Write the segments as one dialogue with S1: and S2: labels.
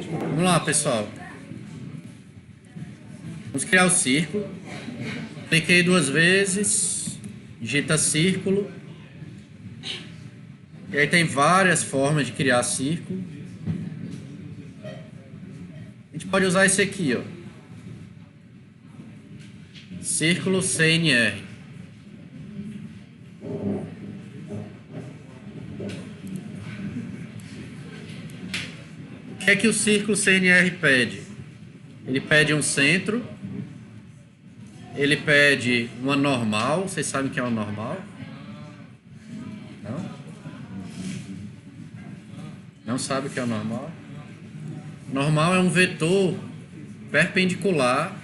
S1: Vamos lá, pessoal. Vamos criar o círculo. Cliquei 2 vezes, digita círculo. E aí tem várias formas de criar círculo. A gente pode usar esse aqui, ó. Círculo CNR. O que é que o círculo CNR pede? Ele pede um centro. Ele pede uma normal. Vocês sabem o que é uma normal? Não? Não sabe o que é o normal? Normal é um vetor perpendicular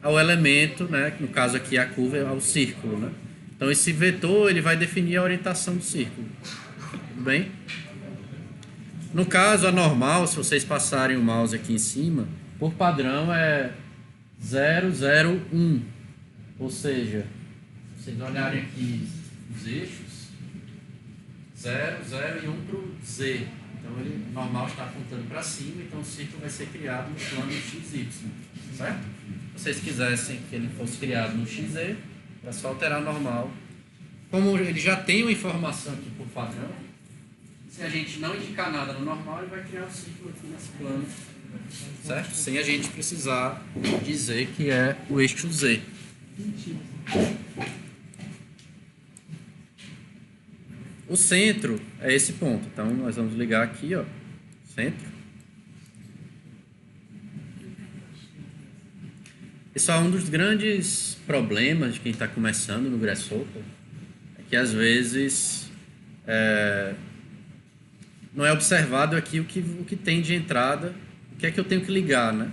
S1: ao elemento, né? No caso aqui a curva é ao círculo, né? Então esse vetor ele vai definir a orientação do círculo. Tudo bem? No caso a normal, se vocês passarem o mouse aqui em cima, por padrão é 0, 0, 1. Ou seja, se vocês olharem aqui os eixos, 0, 0 e 1 para o Z. Então ele normal está apontando para cima, então o círculo vai ser criado no plano XY, certo? Se vocês quisessem que ele fosse criado no XZ, é só alterar a normal. Como ele já tem uma informação aqui por padrão, se a gente não indicar nada no normal, ele vai criar um círculo aqui nesse plano, certo? Sem a gente precisar dizer que é o eixo Z. O centro é esse ponto. Então, nós vamos ligar aqui, ó, centro. Pessoal, um dos grandes problemas de quem está começando no Grasshopper é que, às vezes, não é observado aqui o que tem de entrada, o que é que eu tenho que ligar, né?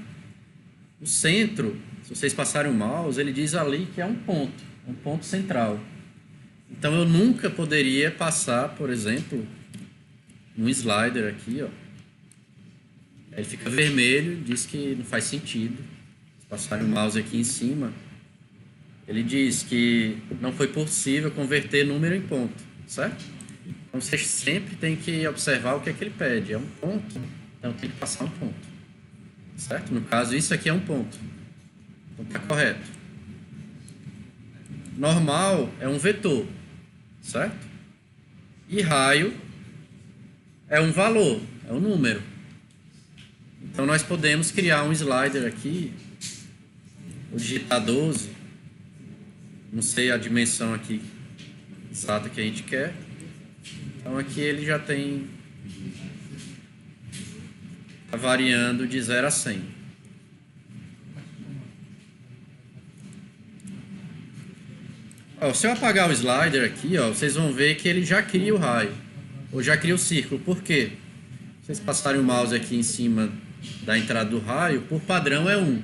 S1: O centro, se vocês passarem o mouse, ele diz ali que é um ponto central. Então eu nunca poderia passar, por exemplo, um slider aqui, ó. Ele fica vermelho, diz que não faz sentido. Se passarem o mouse aqui em cima, ele diz que não foi possível converter número em ponto, certo? Então você sempre tem que observar o que é que ele pede. É um ponto, então tem que passar um ponto, certo? No caso, isso aqui é um ponto. Então está correto. Normal é um vetor, certo? E raio é um valor, é um número. Então nós podemos criar um slider aqui, vou digitar 12, não sei a dimensão aqui exata que a gente quer. Então aqui ele já tem, está variando de 0 a 100. Ó, se eu apagar o slider aqui, ó, vocês vão ver que ele já cria o raio, ou já cria o círculo. Por quê? Se vocês passarem o mouse aqui em cima da entrada do raio, por padrão é 1,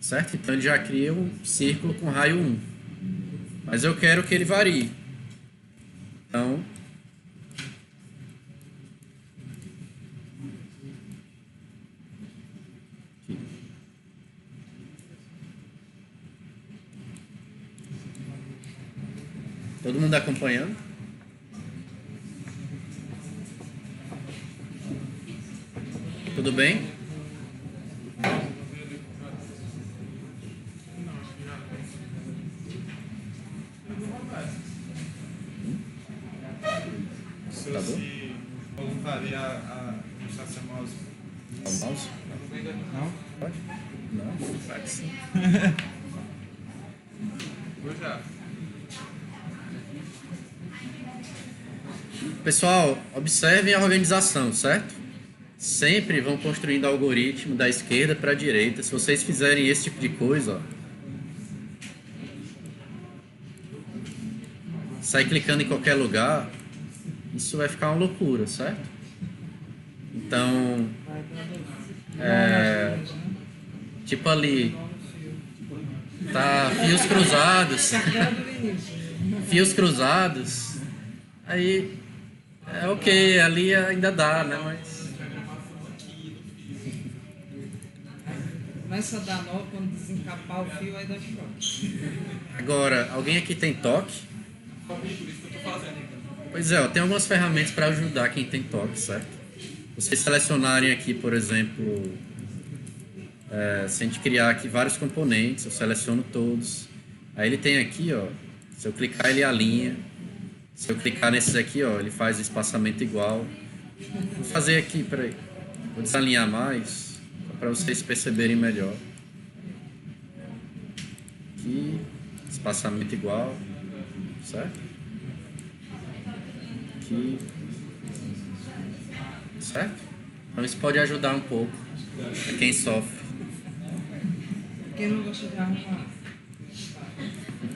S1: certo? Então ele já cria um círculo com raio 1. Mas eu quero que ele varie. Então, todo mundo acompanhando? Tudo bem? Tá bom?
S2: Voluntaria a puxar seu mouse.
S1: O mouse?
S2: Não?
S1: Pode? Não, vai que sim.
S2: Vou já.
S1: Pessoal, observem a organização, certo? Sempre vão construindo algoritmo da esquerda para a direita. Se vocês fizerem esse tipo de coisa, ó, sair clicando em qualquer lugar, isso vai ficar uma loucura, certo? Então, tipo ali, tá fios cruzados, aí ok, ali ainda dá, né? Mas
S3: Começa a dar nó, quando desencapar o fio, aí dá choque.
S1: agora, alguém aqui tem toque?
S2: Por isso que eu tô fazendo.
S1: Pois é, ó, tem algumas ferramentas para ajudar quem tem toque, certo? vocês selecionarem aqui, por exemplo, se a gente criar aqui vários componentes, eu seleciono todos. Aí ele tem aqui, ó, se eu clicar ele alinha. Se eu clicar nesses aqui, ó, ele faz espaçamento igual. Vou fazer aqui, peraí. Vou desalinhar mais, para vocês perceberem melhor. Aqui, espaçamento igual, certo? Aqui, certo? Então isso pode ajudar um pouco a quem sofre.
S3: Quem não gosta de arrumar?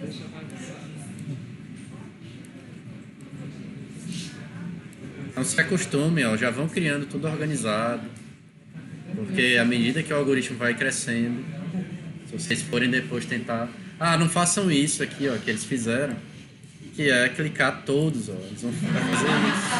S3: Deixa eu bagunçar.
S1: Então se acostume, ó, já vão criando tudo organizado, porque à medida que o algoritmo vai crescendo, se vocês forem depois tentar... Ah, não façam isso aqui, ó, que eles fizeram, que é clicar todos, ó, eles vão fazer isso.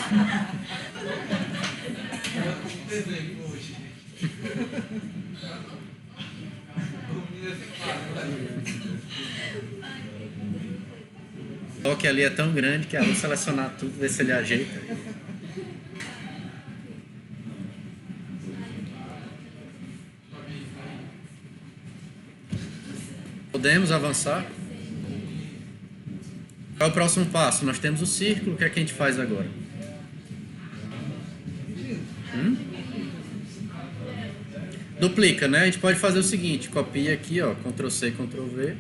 S1: O toque ali é tão grande que eu vou selecionar tudo, ver se ele ajeita. Podemos avançar? Qual é o próximo passo? Nós temos o círculo, o que é que a gente faz agora? Duplica, né? A gente pode fazer o seguinte, copia aqui, ó, Ctrl+C, Ctrl+V.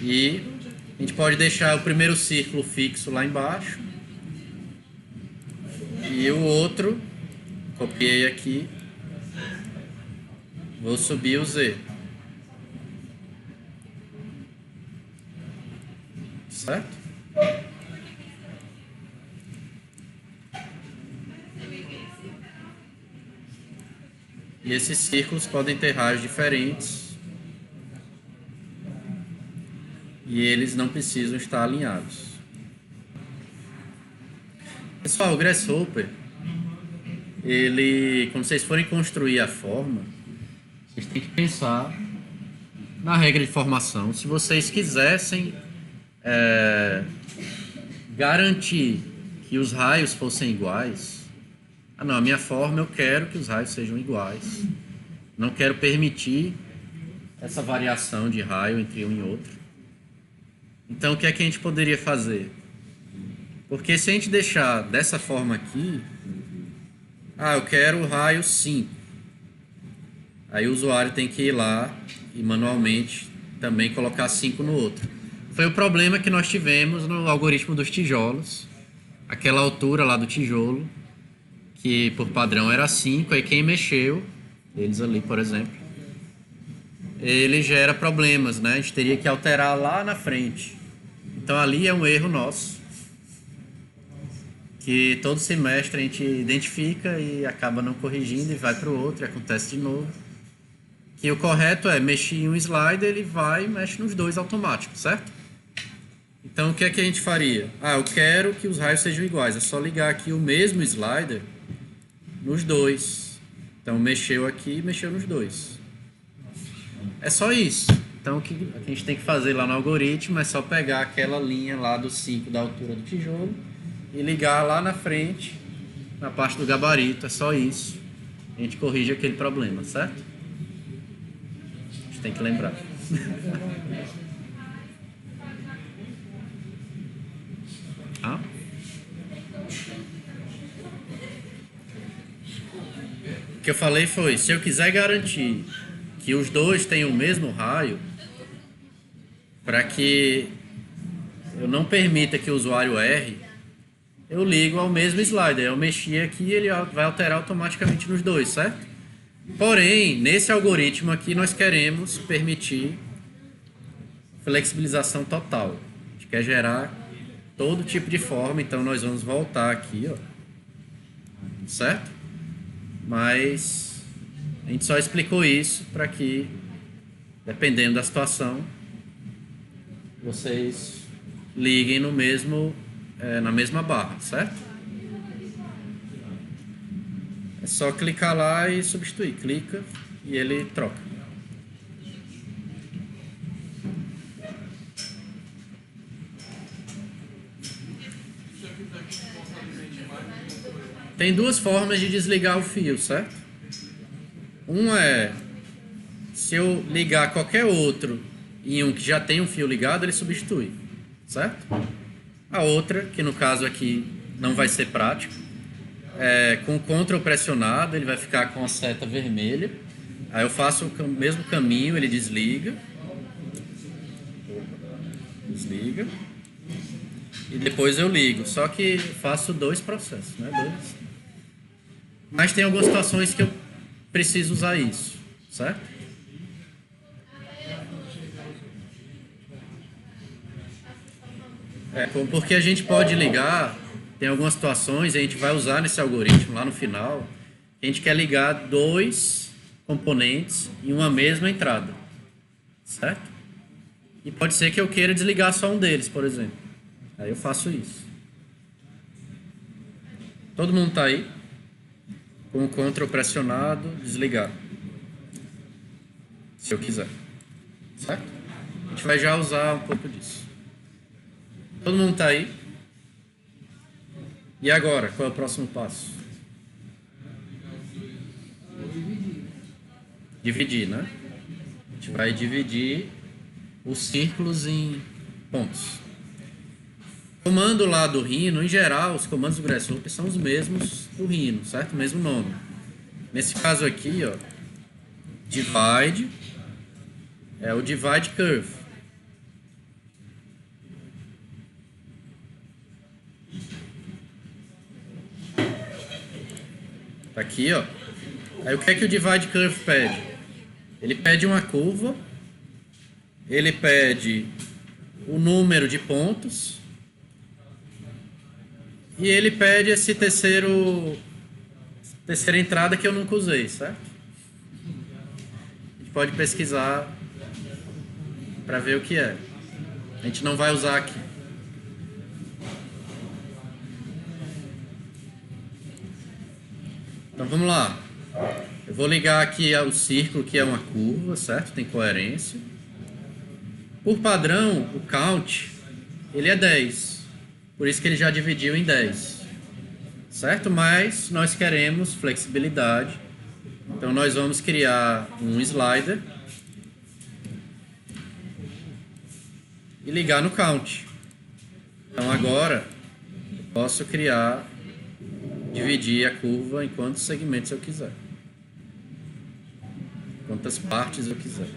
S1: E a gente pode deixar o primeiro círculo fixo lá embaixo. E o outro, copiei aqui. Vou subir o Z. Certo? E esses círculos podem ter raios diferentes. E eles não precisam estar alinhados. Pessoal, o Grasshopper, ele, quando vocês forem construir a forma, vocês têm que pensar na regra de formação. Se vocês quisessem garantir que os raios fossem iguais, a minha forma eu quero que os raios sejam iguais. Não quero permitir essa variação de raio entre um e outro. Então, o que é que a gente poderia fazer? Porque se a gente deixar dessa forma aqui, eu quero o raio 5. Aí o usuário tem que ir lá e manualmente também colocar 5 no outro. Foi o problema que nós tivemos no algoritmo dos tijolos. Aquela altura lá do tijolo, que por padrão era 5, aí quem mexeu, eles ali, por exemplo, ele gera problemas, né? A gente teria que alterar lá na frente. Então ali é um erro nosso, que todo semestre a gente identifica e acaba não corrigindo e vai para o outro e acontece de novo. Que o correto é mexer em um slider, ele vai e mexe nos dois automáticos, certo? Então o que é que a gente faria? Eu quero que os raios sejam iguais, é só ligar aqui o mesmo slider nos dois. Então mexeu aqui e mexeu nos dois. É só isso. Então o que a gente tem que fazer lá no algoritmo é só pegar aquela linha lá do 5 da altura do tijolo e ligar lá na frente, na parte do gabarito. É só isso. A gente corrige aquele problema, certo? A gente tem que lembrar. O que eu falei foi, se eu quiser garantir que os dois tenham o mesmo raio, para que eu não permita que o usuário erre, eu ligo ao mesmo slider. Eu mexi aqui e ele vai alterar automaticamente nos dois, certo? Porém, nesse algoritmo aqui nós queremos permitir flexibilização total. A gente quer gerar todo tipo de forma, então nós vamos voltar aqui, ó, certo? Mas a gente só explicou isso para que, dependendo da situação, vocês liguem no mesmo, na mesma barra, certo? É só clicar lá e substituir. Clica e ele troca. tem duas formas de desligar o fio, certo? Uma é, se eu ligar qualquer outro em um que já tem um fio ligado, ele substitui, certo? A outra, que no caso aqui não vai ser prático, é com o Ctrl pressionado, ele vai ficar com a seta vermelha. Aí eu faço o mesmo caminho, ele desliga. Desliga. E depois eu ligo. Só que faço dois processos, né? Dois. Mas tem algumas situações que eu preciso usar isso, certo? Porque a gente pode ligar, tem algumas situações, a gente vai usar nesse algoritmo lá no final, a gente quer ligar dois componentes em uma mesma entrada, certo? E pode ser que eu queira desligar só um deles, por exemplo. Aí eu faço isso. Todo mundo está aí? Com o Ctrl pressionado, desligar. Se eu quiser. Certo? A gente vai já usar um pouco disso. Todo mundo está aí? E agora, qual é o próximo passo? Dividir, né? A gente vai dividir os círculos em pontos. O comando lá do Rhino, em geral, os comandos do Grasshopper são os mesmos do Rhino, certo? O mesmo nome. Nesse caso aqui, ó, divide, é o divide curve. Tá aqui, ó. Aí o que é que o divide curve pede? Ele pede uma curva, ele pede o número de pontos e ele pede esse terceira entrada que eu nunca usei, certo? A gente pode pesquisar para ver o que é. A gente não vai usar aqui. Então vamos lá. Eu vou ligar aqui o círculo, que é uma curva, certo? Tem coerência. Por padrão, o count, ele é 10. Por isso que ele já dividiu em 10. Certo? Mas nós queremos flexibilidade. Então nós vamos criar um slider e ligar no count. Então agora eu posso dividir a curva em quantos segmentos eu quiser. Quantas partes eu quiser.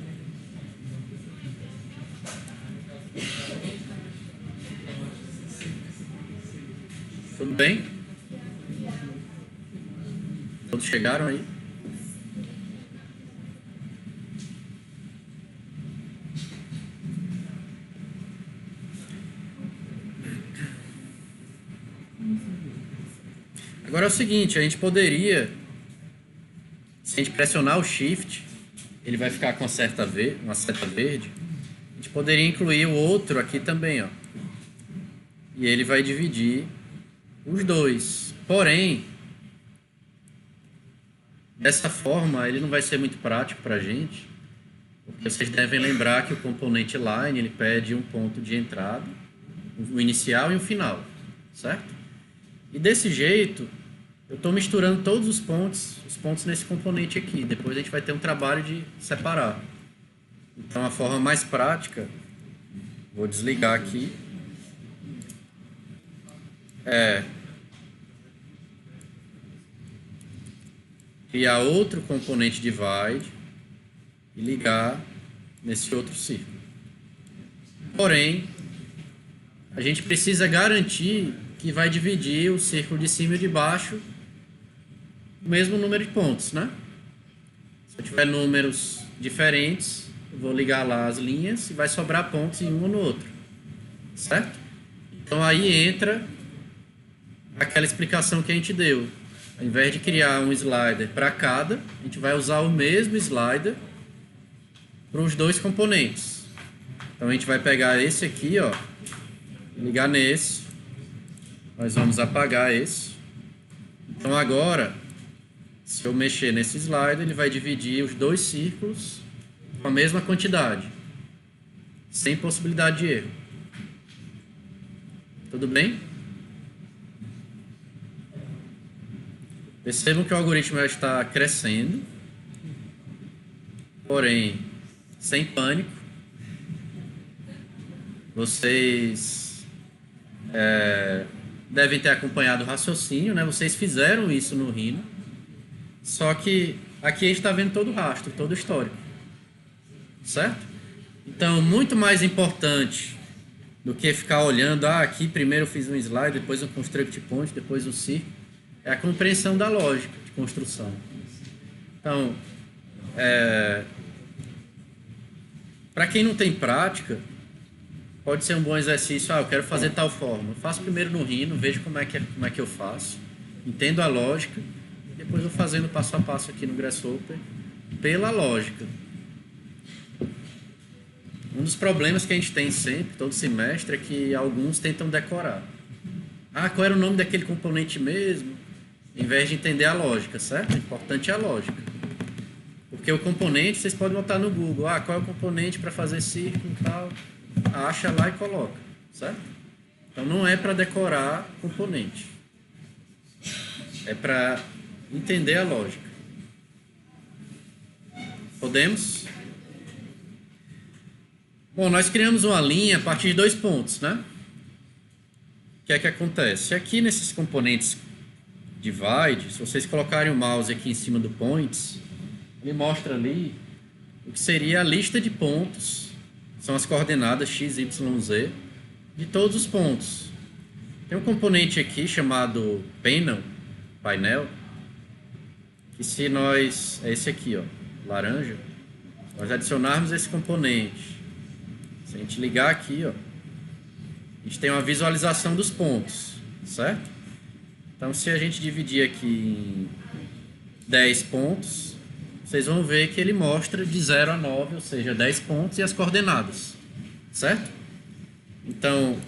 S1: Tudo bem? Todos chegaram aí? Agora é o seguinte, a gente poderia, se a gente pressionar o Shift, ele vai ficar com uma seta verde. A gente poderia incluir o outro aqui também, ó. E ele vai dividir os dois. Porém, dessa forma, ele não vai ser muito prático para a gente, porque vocês devem lembrar que o componente line, ele pede um ponto de entrada, o inicial e o final, certo? E desse jeito, eu estou misturando todos os pontos nesse componente aqui. Depois a gente vai ter um trabalho de separar. Então, a forma mais prática, vou desligar aqui, é criar outro componente divide e ligar nesse outro círculo. Porém, a gente precisa garantir que vai dividir o círculo de cima e de baixo o mesmo número de pontos, né? Se eu tiver números diferentes, eu vou ligar lá as linhas e vai sobrar pontos em um ou no outro, certo? Então aí entra aquela explicação que a gente deu. Ao invés de criar um slider para cada, a gente vai usar o mesmo slider para os dois componentes. Então a gente vai pegar esse aqui, ó, ligar nesse. Nós vamos apagar esse. Então agora, se eu mexer nesse slider, ele vai dividir os dois círculos com a mesma quantidade, sem possibilidade de erro. Tudo bem? Percebam que o algoritmo já está crescendo, porém, sem pânico. Vocês devem ter acompanhado o raciocínio, né? Vocês fizeram isso no Rhino, só que aqui a gente está vendo todo o rastro, todo o histórico, certo? Então, muito mais importante do que ficar olhando, aqui primeiro eu fiz um slide, depois um construct point, depois um círculo, é a compreensão da lógica de construção. Então, para quem não tem prática, pode ser um bom exercício. Eu quero fazer tal forma. Eu faço primeiro no Rhino, vejo como é que eu faço, entendo a lógica, depois eu fazendo passo a passo aqui no Grasshopper, pela lógica. Um dos problemas que a gente tem sempre, todo semestre, é que alguns tentam decorar. Qual era o nome daquele componente mesmo? Em vez de entender a lógica, certo? O importante é a lógica. Porque o componente, vocês podem botar no Google. Qual é o componente para fazer círculo e tal? Acha lá e coloca, certo? Então não é para decorar componente. É para entender a lógica. Podemos? Bom, nós criamos uma linha a partir de 2 pontos, né? O que é que acontece? Aqui nesses componentes divide, se vocês colocarem o mouse aqui em cima do points, ele mostra ali o que seria a lista de pontos, são as coordenadas x, y, z, de todos os pontos. Tem um componente aqui chamado painel, que se nós, é esse aqui, ó, laranja, nós adicionarmos esse componente, se a gente ligar aqui, ó, a gente tem uma visualização dos pontos, certo? Então, se a gente dividir aqui em 10 pontos, vocês vão ver que ele mostra de 0 a 9, ou seja, 10 pontos e as coordenadas, certo? Então,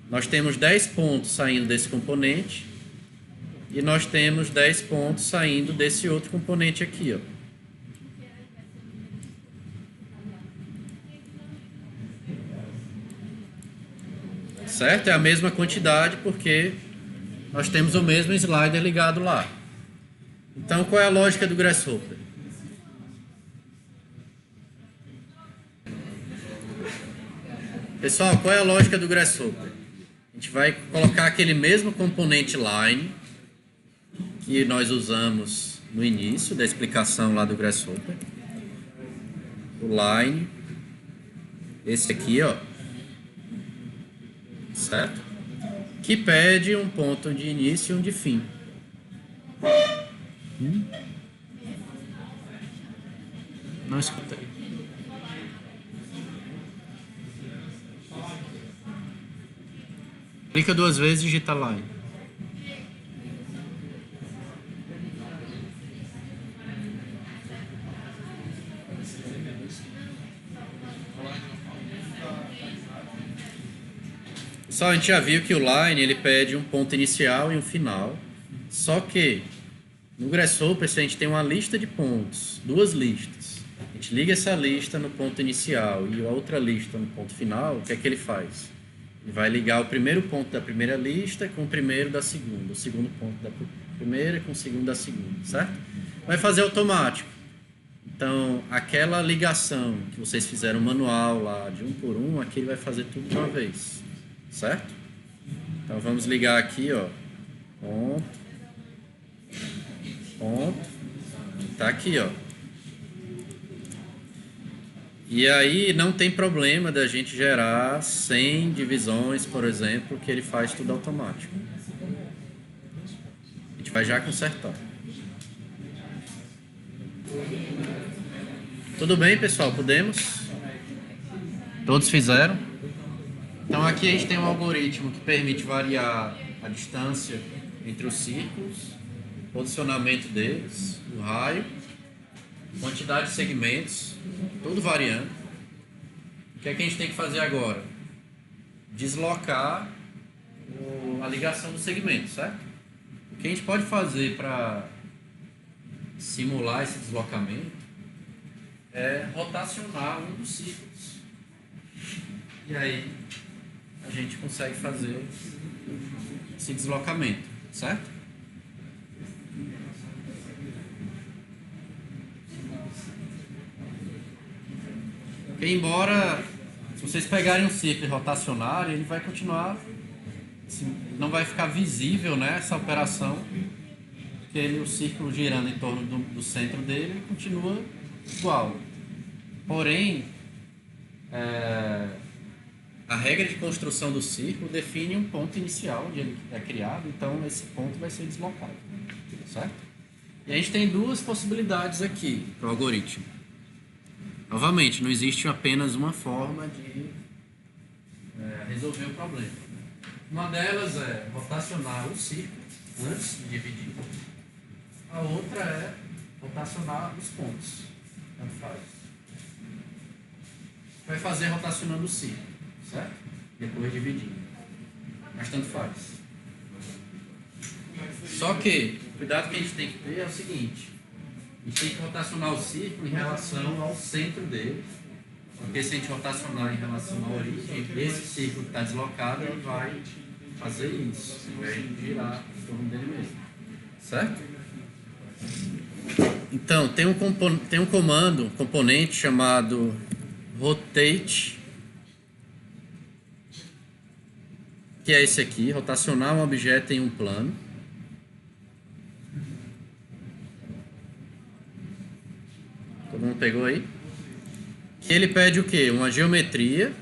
S1: nós temos 10 pontos saindo desse componente e nós temos 10 pontos saindo desse outro componente aqui, ó. Certo? É a mesma quantidade porque nós temos o mesmo slider ligado lá. Então, qual é a lógica do Grasshopper? Pessoal, qual é a lógica do Grasshopper? A gente vai colocar aquele mesmo componente line que nós usamos no início da explicação lá do Grasshopper. O line, esse aqui, ó, certo? Que pede um ponto de início e um de fim. Não escutei. Clica 2 vezes e digita line. Pessoal, a gente já viu que o line ele pede um ponto inicial e um final. Só que no Grasshopper, se a gente tem uma lista de pontos, 2 listas, a gente liga essa lista no ponto inicial e a outra lista no ponto final, o que é que ele faz? Ele vai ligar o primeiro ponto da primeira lista com o primeiro da segunda, o segundo ponto da primeira com o segundo da segunda, certo? Vai fazer automático. Então, aquela ligação que vocês fizeram manual lá, de um por um, aqui ele vai fazer tudo de uma vez, certo? Então, vamos ligar aqui, ó, ponto, tá aqui, ó. E aí não tem problema da gente gerar 100 divisões, por exemplo, que ele faz tudo automático. A gente vai já consertar. Tudo bem, pessoal? Podemos? Todos fizeram? Então aqui a gente tem um algoritmo que permite variar a distância entre os círculos, o posicionamento deles, o raio, quantidade de segmentos, tudo variando. O que é que a gente tem que fazer agora? Deslocar a ligação do segmento, certo? O que a gente pode fazer para simular esse deslocamento é rotacionar um dos círculos. E aí a gente consegue fazer esse deslocamento, certo? Porque embora, se vocês pegarem um círculo e rotacionarem, ele vai continuar, assim, não vai ficar visível, né, essa operação, porque o círculo girando em torno do centro dele, ele continua igual. Porém, a regra de construção do círculo define um ponto inicial onde ele é criado, então esse ponto vai ser deslocado, certo? E a gente tem duas possibilidades aqui para o algoritmo. Novamente, não existe apenas uma forma de resolver o problema. Uma delas é rotacionar o círculo antes de dividir. A outra é rotacionar os pontos. Tanto faz. Vai fazer rotacionando o círculo, certo? Depois dividindo. Mas tanto faz. Só que, o cuidado que a gente tem que ter é o seguinte: a gente tem que rotacionar o círculo em relação ao centro dele. Porque se a gente rotacionar em relação à origem, esse círculo que está deslocado, ele vai fazer isso, ao invés de girar em torno dele mesmo. Certo? Então, tem um comando, um componente chamado rotate, que é esse aqui, rotacionar um objeto em um plano. Todo mundo pegou aí? Que ele pede o quê? Uma geometria,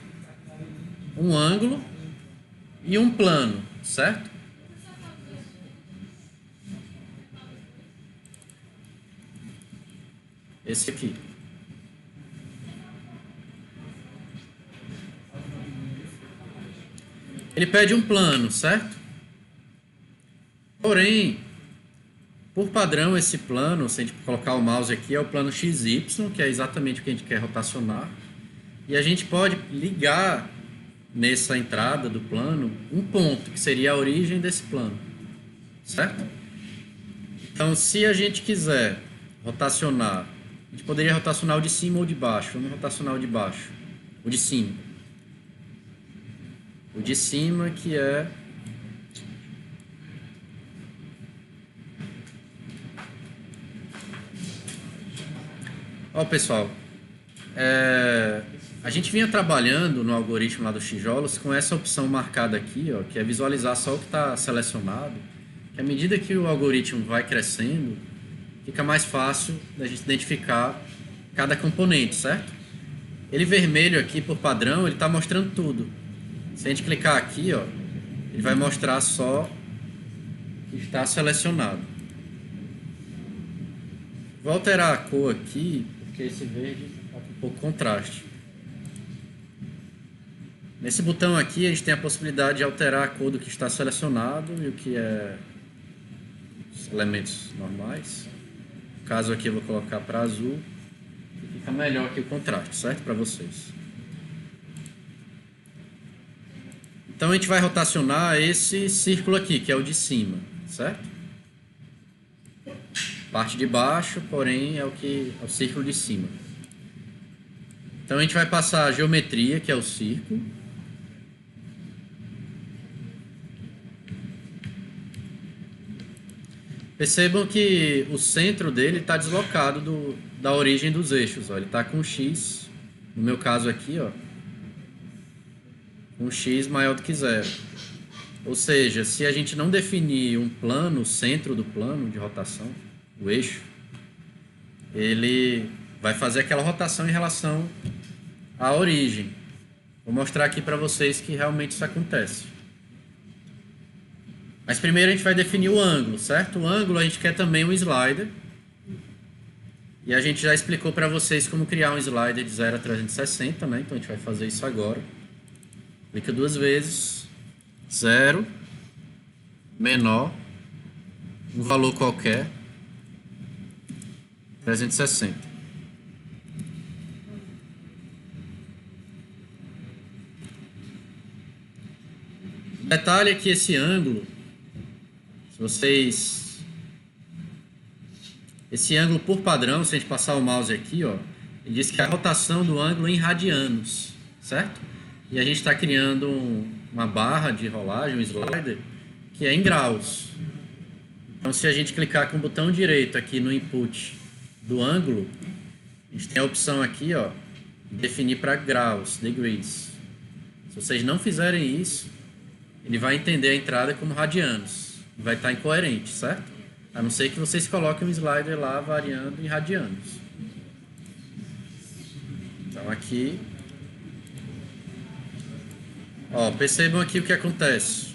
S1: um ângulo e um plano, certo? Esse aqui. Ele pede um plano, certo? Porém, por padrão, esse plano, se a gente colocar o mouse aqui, é o plano XY, que é exatamente o que a gente quer rotacionar. E a gente pode ligar nessa entrada do plano um ponto, que seria a origem desse plano, certo? Então, se a gente quiser rotacionar, a gente poderia rotacionar o de cima ou de baixo. Vamos rotacionar o de baixo, o de cima. O de cima que é... Ó, pessoal, a gente vinha trabalhando no algoritmo lá do Tijolos com essa opção marcada aqui, ó, que é visualizar só o que está selecionado. Que à medida que o algoritmo vai crescendo, fica mais fácil da gente identificar cada componente, certo? Ele vermelho aqui, por padrão, ele está mostrando tudo. Se a gente clicar aqui, ó, ele vai mostrar só o que está selecionado. Vou alterar a cor aqui, porque esse verde está com um pouco contraste. Nesse botão aqui, a gente tem a possibilidade de alterar a cor do que está selecionado e o que é os elementos normais. No caso aqui, eu vou colocar para azul. E fica melhor aqui o contraste, certo? Para vocês. Então, a gente vai rotacionar esse círculo aqui, que é o de cima, certo? Parte de baixo, porém, é o círculo de cima. Então, a gente vai passar a geometria, que é o círculo. Percebam que o centro dele está deslocado da origem dos eixos. Ó. Ele está com X, no meu caso aqui, ó, um X maior do que zero. Ou seja, se a gente não definir um plano, o centro do plano de rotação, o eixo, ele vai fazer aquela rotação em relação à origem. Vou mostrar aqui para vocês que realmente isso acontece. Mas primeiro a gente vai definir o ângulo, certo? O ângulo a gente quer também um slider. E a gente já explicou para vocês como criar um slider de 0 a 360, né? Então a gente vai fazer isso agora. Clica duas vezes. 0 menor um valor qualquer 360. O detalhe é que esse ângulo, se vocês, esse ângulo por padrão, se a gente passar o mouse aqui, ó, ele diz que é a rotação do ângulo em radianos, certo? E a gente está criando uma barra de rolagem, um slider, que é em graus. Então, se a gente clicar com o botão direito aqui no input do ângulo, a gente tem a opção aqui, ó, definir para graus, degrees. Se vocês não fizerem isso, ele vai entender a entrada como radianos. Vai estar incoerente, certo? A não ser que vocês coloquem um slider lá variando em radianos. Então aqui... Ó, percebam aqui o que acontece.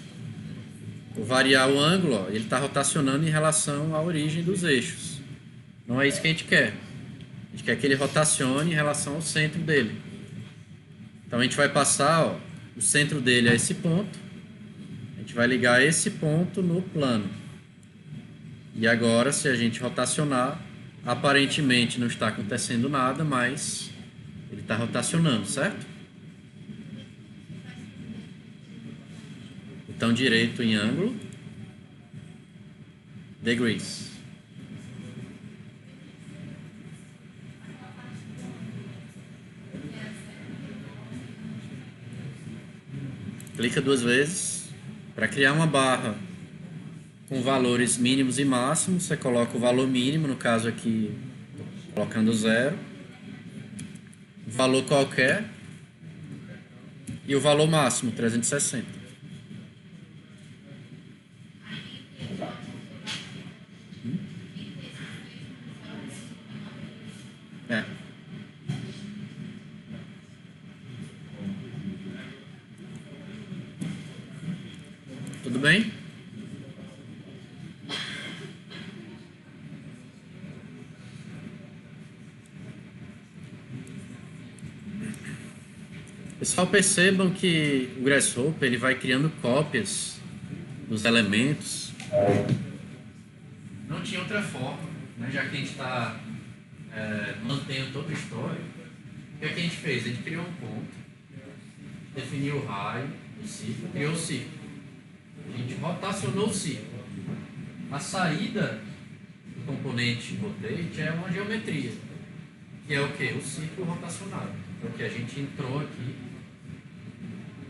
S1: Vou variar o ângulo, ó, ele está rotacionando em relação à origem dos eixos. Não é isso que a gente quer. A gente quer que ele rotacione em relação ao centro dele. Então a gente vai passar, ó, o centro dele a esse ponto. A gente vai ligar esse ponto no plano. E agora, se a gente rotacionar, aparentemente não está acontecendo nada, mas ele está rotacionando, certo? Botão direito em ângulo, degrees. Clica 2 vezes. Para criar uma barra com valores mínimos e máximos, você coloca o valor mínimo, no caso aqui, colocando 0, valor qualquer, e o valor máximo, 360. É. Tudo bem? Pessoal, percebam que o Grasshopper ele vai criando cópias dos elementos. Não tinha outra forma, né? Já que a gente está mantendo toda a história. O que é que a gente fez? A gente criou um ponto, definiu o raio do círculo, criou o círculo. A gente rotacionou o círculo. A saída do componente rotate é uma geometria, que é o que? O círculo rotacionado. É o que a gente entrou aqui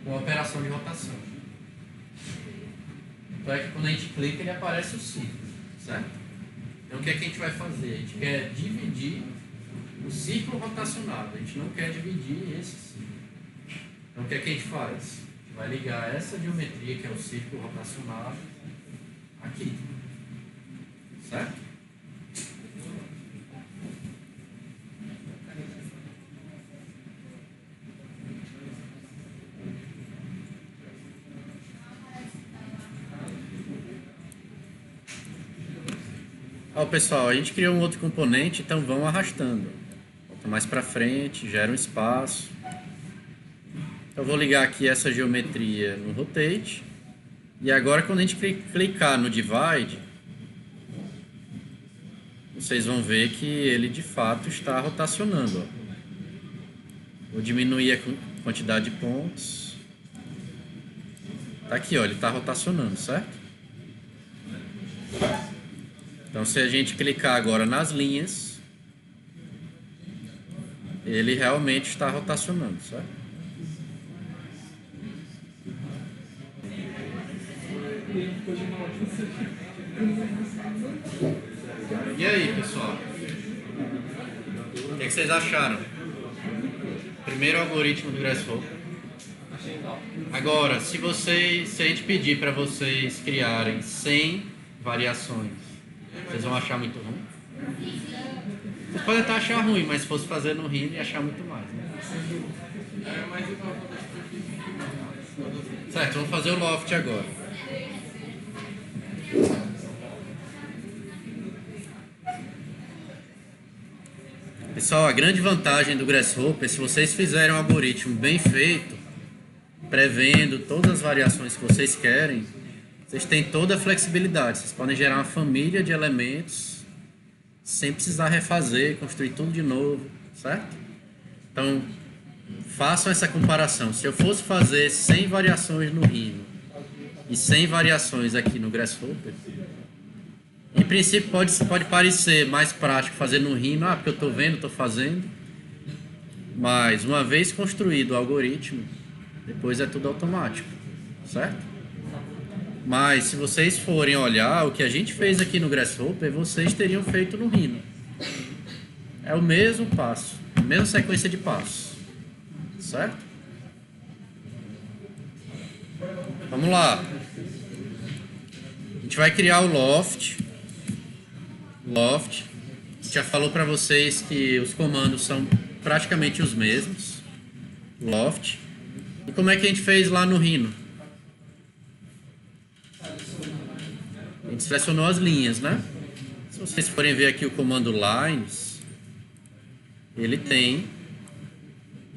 S1: com a operação de rotação. Então é que quando a gente clica, ele aparece o círculo, certo? Então o que é que a gente vai fazer? A gente quer dividir o círculo rotacionado, a gente não quer dividir esse círculo. Então o que é que a gente faz? A gente vai ligar essa geometria, que é o círculo rotacionado, aqui, certo? Ó, pessoal, a gente criou um outro componente, então vão arrastando. Volta mais para frente, gera um espaço. Eu vou ligar aqui essa geometria no rotate. E agora, quando a gente clicar no divide, vocês vão ver que ele de fato está rotacionando. Ó. Vou diminuir a quantidade de pontos. Tá aqui, ó, ele está rotacionando, certo? Então, se a gente clicar agora nas linhas, ele realmente está rotacionando, certo? E aí, pessoal? O que vocês acharam? Primeiro algoritmo do Grasshopper. Agora, se a gente pedir para vocês criarem 100 variações, vocês vão achar muito ruim? Vocês podem até achar ruim, mas se fosse fazer no Rhino, ia achar muito mais, né? Certo, vamos fazer o loft agora. Pessoal, a grande vantagem do Grasshopper, se vocês fizerem um algoritmo bem feito, prevendo todas as variações que vocês querem, vocês têm toda a flexibilidade. Vocês podem gerar uma família de elementos sem precisar refazer, construir tudo de novo, certo? Então, façam essa comparação. Se eu fosse fazer 100 variações no Rhino e 100 variações aqui no Grasshopper, em princípio pode parecer mais prático fazer no Rhino, porque eu estou vendo, estou fazendo, mas uma vez construído o algoritmo, depois é tudo automático, certo? Mas se vocês forem olhar o que a gente fez aqui no Grasshopper, vocês teriam feito no Rhino. É o mesmo passo, a mesma sequência de passos. certo? Vamos lá. A gente vai criar o loft. Loft. A gente já falou para vocês que os comandos são praticamente os mesmos. Loft. E como é que a gente fez lá no Rhino? A gente selecionou as linhas, né? Se vocês forem ver aqui o comando lines, ele tem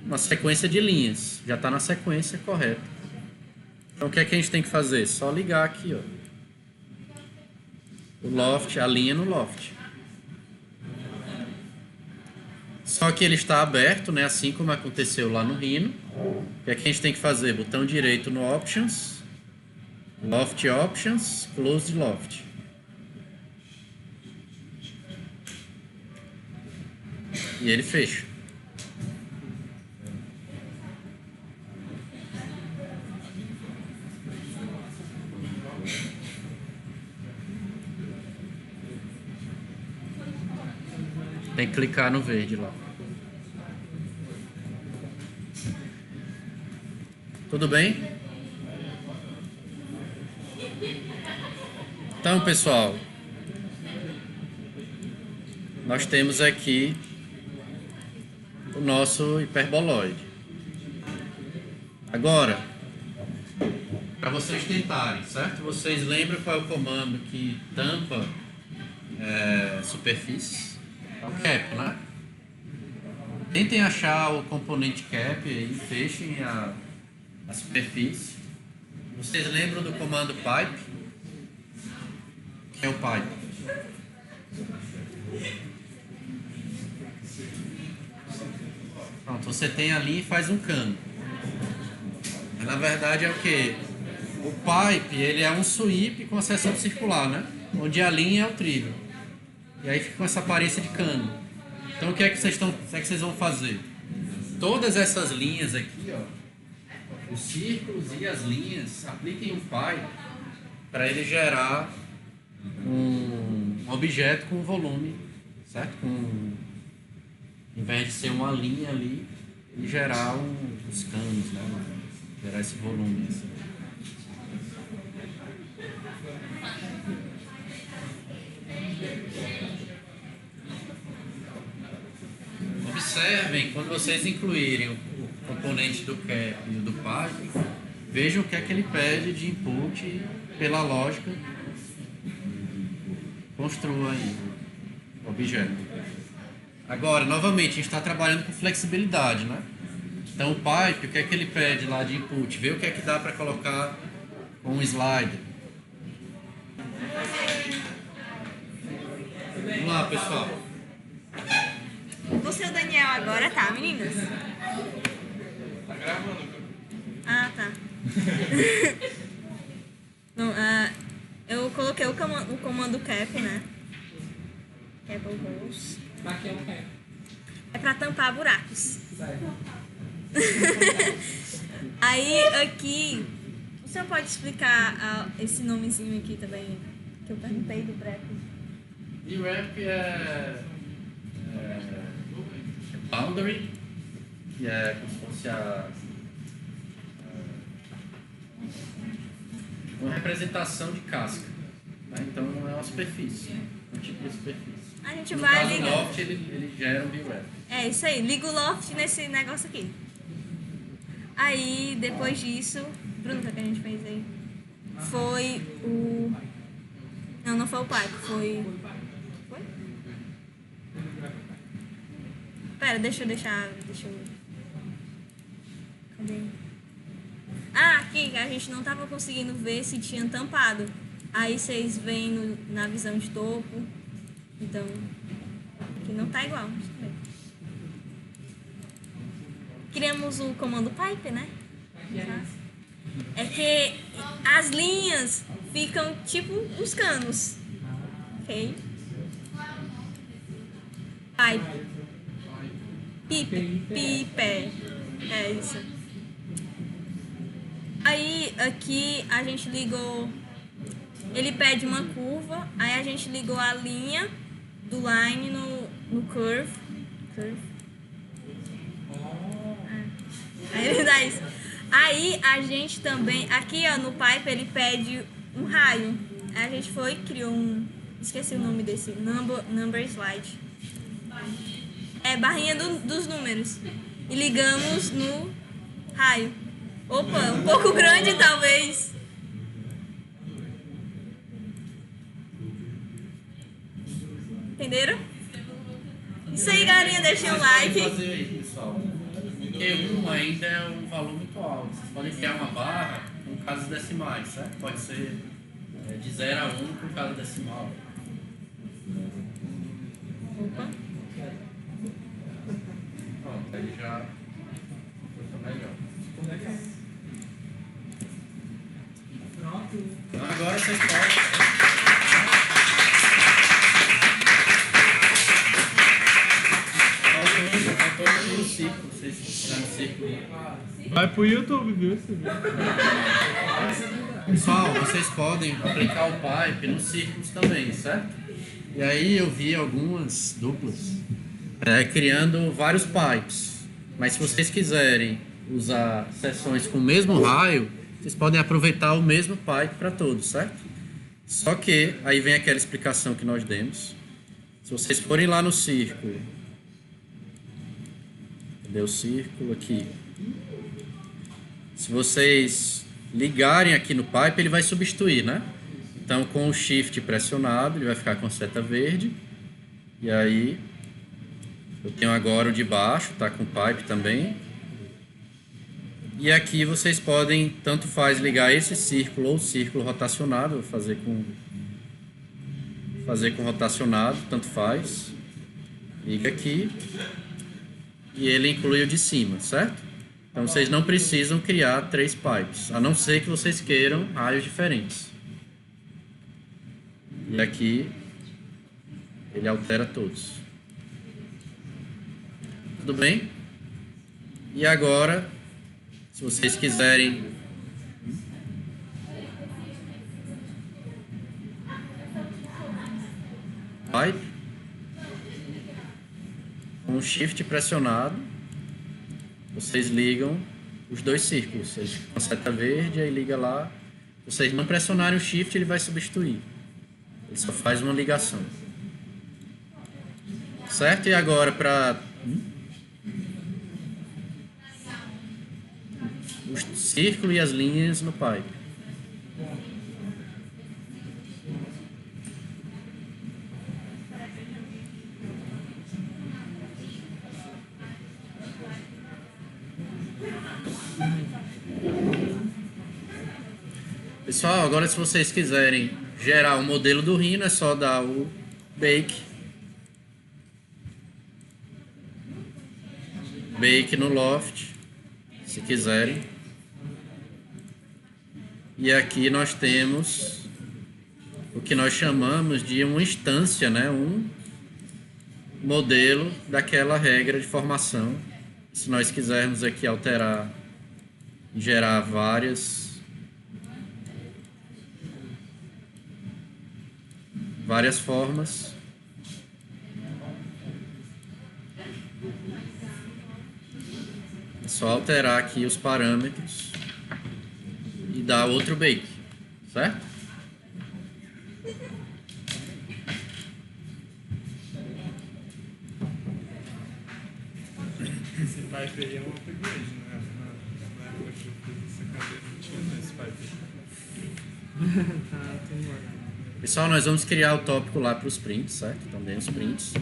S1: uma sequência de linhas. Já está na sequência correta. Então o que é que a gente tem que fazer? Só ligar aqui, ó. O loft, a linha no loft. Só que ele está aberto, né? Assim como aconteceu lá no Rhino. O que é que a gente tem que fazer? Botão direito no Options. Loft Options, Close Loft. E ele fecha. Tem que clicar no verde lá. Tudo bem? Então, pessoal, nós temos aqui o nosso hiperboloide. Agora, para vocês tentarem, certo? Vocês lembram qual é o comando que tampa superfícies? É o cap, né? Tentem achar o componente cap e fechem a superfície. Vocês lembram do comando pipe? Que é o pipe. Pronto, você tem ali e faz um cano. Na verdade é o que? O pipe, ele é um sweep com a seção circular, né? Onde a linha é o trilho. E aí fica com essa aparência de cano. Então o que é que vocês vão fazer? Todas essas linhas aqui, ó, os círculos e as linhas, apliquem um pipe para ele gerar um objeto com volume, certo? Em vez de ser uma linha ali, ele gerar os canos, né? Gerar esse volume. Assim. Observem, quando vocês incluírem o componente do cap e o do pipe, vejam o que é que ele pede de input e, pela lógica, construa aí o objeto. Agora, novamente, a gente está trabalhando com flexibilidade, né? Então, o pipe, o que é que ele pede lá de input? Vê o que é que dá para colocar com um slider. Vamos lá, pessoal.
S4: Você é o Daniel agora, tá, meninas?
S2: Tá gravando.
S4: Ah, tá. Não, eu coloquei o comando cap, né? Cap holes.
S3: Aqui é o cap.
S4: É pra tampar buracos. Aí, aqui... O senhor pode explicar esse nomezinho aqui também? Que eu perguntei do brep.
S1: VRAP é boundary, que é como se fosse uma representação de casca, né? Então não é uma superfície, é um tipo de superfície.
S4: A gente
S1: No
S4: vai
S1: caso do
S4: ligar.
S1: loft, ele gera um VRAP.
S4: É isso aí, liga o loft nesse negócio aqui. Aí, depois disso, Bruno, o que a gente fez aí? Foi o... Não foi o pipe, foi... Foi? Pera, deixa eu... Cadê? Ah, aqui, a gente não tava conseguindo ver se tinha tampado. Aí vocês veem na visão de topo. Então, aqui não tá igual. Deixa eu ver. Criamos o comando pipe, né? É que as linhas ficam tipo os canos. Ok? Pipe. Pipe. É isso. Aí aqui a gente ligou. Ele pede uma curva. Aí a gente ligou a linha do line no curve. Aí ele dá isso. Aí a gente também, aqui ó, no Pipe, ele pede um raio. Aí a gente foi e criou esqueci o nome desse, number slide. É, barrinha dos números. E ligamos no raio. Opa, um pouco grande talvez. Entenderam? Isso aí, galerinha, deixem um like.
S1: Fazer aí, pessoal. Porque 1 ainda é um valor muito alto. Vocês podem criar uma barra com casas decimais, certo? Pode ser de 0 a 1 com casa decimal.
S4: Opa.
S1: Pronto, aí já fica melhor. Então agora vocês podem. Faltou o círculo, vocês fizeram o círculo.
S2: Vai pro YouTube, viu? Esse vídeo.
S1: Pessoal, vocês podem aplicar o pipe nos círculos também, certo? E aí eu vi algumas duplas criando vários pipes. Mas se vocês quiserem usar seções com o mesmo raio, vocês podem aproveitar o mesmo pipe para todos, certo? Só que aí vem aquela explicação que nós demos. Se vocês forem lá no círculo, cadê o círculo aqui? Se vocês ligarem aqui no pipe, ele vai substituir, né? Então, com o shift pressionado, ele vai ficar com seta verde. E aí, eu tenho agora o de baixo, tá com o pipe também. E aqui vocês podem, tanto faz ligar esse círculo ou o círculo rotacionado. Vou fazer com rotacionado, tanto faz. Liga aqui. E ele inclui o de cima, certo? Então vocês não precisam criar 3 pipes, a não ser que vocês queiram raios diferentes. E aqui ele altera todos. Tudo bem? E agora, se vocês quiserem pipe com o shift pressionado, vocês ligam os 2 círculos. Vocês ficam com a seta verde, aí liga lá. Se vocês não pressionarem o shift, ele vai substituir. Ele só faz uma ligação. Certo? E agora para os círculos e as linhas no pipe. Pessoal, agora se vocês quiserem gerar o modelo do Rhino, é só dar o Bake no Loft, se quiserem. E aqui nós temos o que nós chamamos de uma instância, né? Um modelo daquela regra de formação. Se nós quisermos aqui alterar, gerar várias formas. É só alterar aqui os parâmetros e dar outro bake, certo?
S2: Esse pipe aí é um upgrade, né? Na época que eu fiz essa cadeira, não tinha esse pipe.
S3: Tá, tô embora.
S1: Pessoal, nós vamos criar o tópico lá para os prints, certo? Também os prints.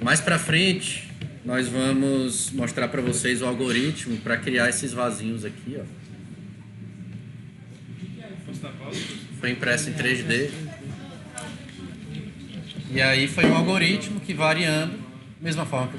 S1: Mais para frente, nós vamos mostrar para vocês o algoritmo para criar esses vasinhos aqui, ó. Foi impresso em 3D. E aí foi um algoritmo que, variando, mesma forma que